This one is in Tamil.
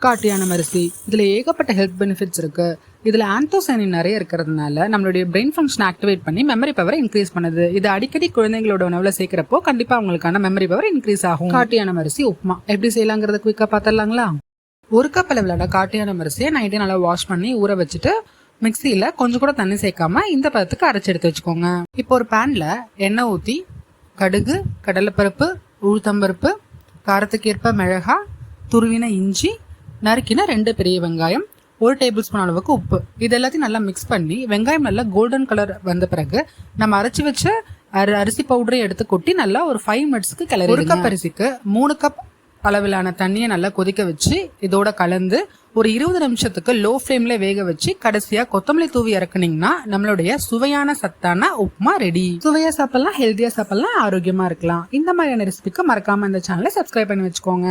காட்டு யானை அரிசி. இதுல ஏகப்பட்ட ஹெல்த் பெனிஃபிட்ஸ் இருக்கு. இதுல ஆந்தோசைனின் நிறைய இருக்கிறதுனால நம்மளுடைய பிரெயின் ஃபங்க்ஷன் ஆக்டிவேட் பண்ணி மெமரி பவர் இன்க்ரீஸ் பண்ணுது. இது அடிக்கடி குழந்தைங்களோட உணவுல சேர்க்கிறப்போ கண்டிப்பா அவங்களுக்கான மெமரி பவர் இன்க்ரீஸ் ஆகும். காட்டு யானை அரிசி உப்புமா எப்படி செய்யலாங்கிறத குயிக்கா பாத்திரலாங்களா? 1 கப் அளவிலான காட்டு யானை அரிசியை நைட்டே நல்லா வாஷ் பண்ணி ஊற வச்சுட்டு மிக்சியில கொஞ்சம் கூட தண்ணி சேர்க்காம இந்த பதத்துக்கு அரைச்சு எடுத்து வச்சுக்கோங்க. இப்போ ஒரு பேன்ல எண்ணெய் ஊத்தி கடுகு, கடலைப்பருப்பு, உளுத்தம்பருப்பு, காரத்துக்கு ஏற்ப மிளகாய், துருவின இஞ்சி, நறுக்கின 2 பெரிய வெங்காயம், 1 டேபிள் ஸ்பூன் அளவுக்கு உப்பு, இது எல்லாத்தையும் நல்லா மிக்ஸ் பண்ணி வெங்காயம் நல்லா கோல்டன் கலர் வந்த பிறகு நம்ம அரைச்சி வச்ச அரிசி பவுடரை எடுத்து கொட்டி நல்லா ஒரு 5 மினிட்ஸ்க்கு கிளறி. 1 கப் அரிசிக்கு 3 கப் அளவிலான தண்ணியை நல்லா கொதிக்க வச்சு இதோட கலந்து ஒரு 20 நிமிஷத்துக்கு லோ ஃப்ளேம்ல வேக வச்சு கடைசியா கொத்தமல்லி தூவி இறக்குனீங்கன்னா நம்மளுடைய சுவையான சத்தான உப்புமா ரெடி. சுவையா சாப்பிடலாம், ஹெல்த்தியா சாப்பிடலாம், ஆரோக்கியமா இருக்கலாம். இந்த மாதிரியான ரெசிபிக்கு மறக்காம இந்த சேனலை சப்ஸ்கிரைப் பண்ணி வச்சுக்கோங்க.